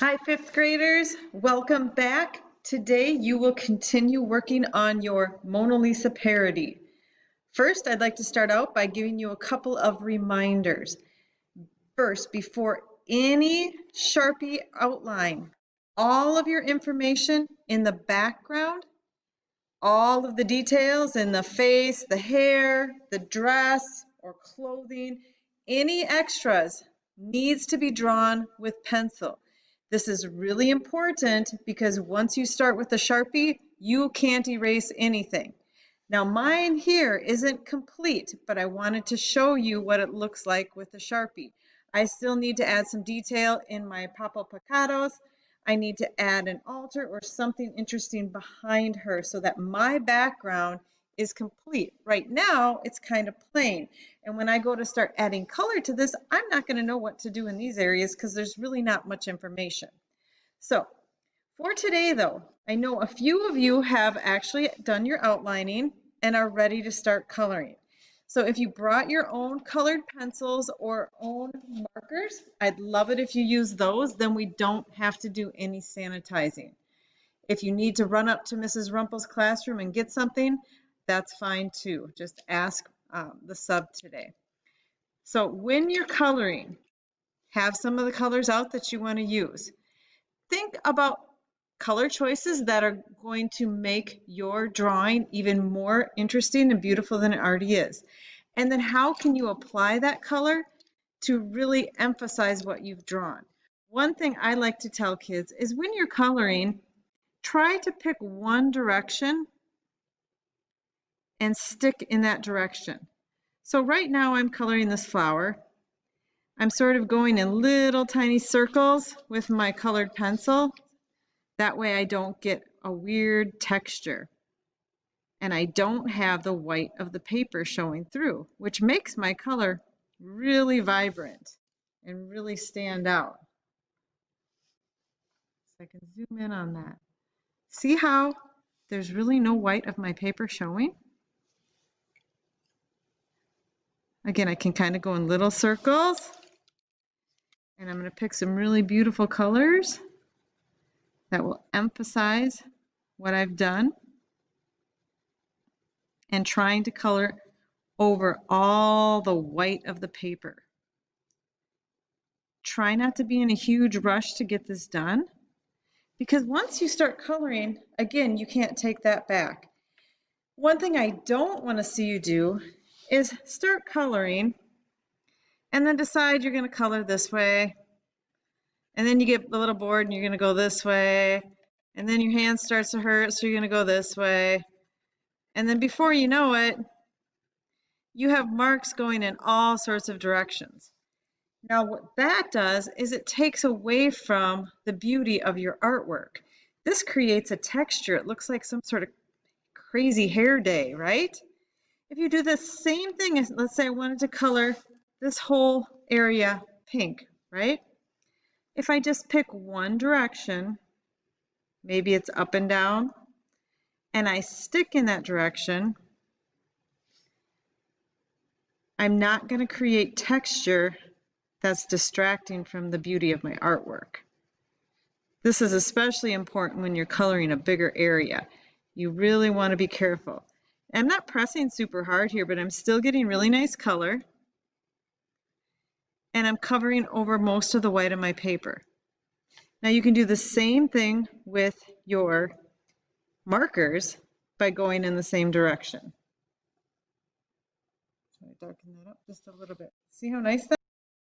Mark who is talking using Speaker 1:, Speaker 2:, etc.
Speaker 1: Hi, fifth graders. Welcome back. Today you will continue working on your Mona Lisa parody. First, I'd like to start out by giving you a couple of reminders. First, before any Sharpie outline, all of your information in the background, all of the details in the face, the hair, the dress, or clothing, any extras needs to be drawn with pencil. This is really important because once you start with the Sharpie, you can't erase anything. Now mine here isn't complete, but I wanted to show you what it looks like with the Sharpie. I still need to add some detail in my Papa Picados. I need to add an altar or something interesting behind her so that my background is complete. Right now, it's kind of plain. And when I go to start adding color to this, I'm not going to know what to do in these areas because there's really not much information. So for today, though, I know a few of you have actually done your outlining and are ready to start coloring. So if you brought your own colored pencils or own markers, I'd love it if you use those, then we don't have to do any sanitizing. If you need to run up to Mrs. Rumpel's classroom and get something, that's fine too. Just ask the sub today. So when you're coloring, have some of the colors out that you want to use. Think about color choices that are going to make your drawing even more interesting and beautiful than it already is. And then how can you apply that color to really emphasize what you've drawn? One thing I like to tell kids is when you're coloring, try to pick one direction and stick in that direction. So right now I'm coloring this flower. I'm sort of going in little tiny circles with my colored pencil. That way I don't get a weird texture. And I don't have the white of the paper showing through, which makes my color really vibrant and really stand out. So I can zoom in on that. See how there's really no white of my paper showing? Again, I can kind of go in little circles, and I'm going to pick some really beautiful colors that will emphasize what I've done, and trying to color over all the white of the paper. Try not to be in a huge rush to get this done, because once you start coloring, again, you can't take that back. One thing I don't want to see you do is start coloring and then decide you're going to color this way, and then you get a little bored and you're going to go this way, and then your hand starts to hurt, so you're going to go this way, and then before you know it, you have marks going in all sorts of directions. Now what that does is it takes away from the beauty of your artwork. This creates a texture. It looks like some sort of crazy hair day, right? If you do the same thing, let's say I wanted to color this whole area pink, right? If I just pick one direction, maybe it's up and down, and I stick in that direction, I'm not going to create texture that's distracting from the beauty of my artwork. This is especially important when you're coloring a bigger area. You really want to be careful. I'm not pressing super hard here, but I'm still getting really nice color. And I'm covering over most of the white of my paper. Now you can do the same thing with your markers by going in the same direction. So I darken that up just a little bit. See how nice that is?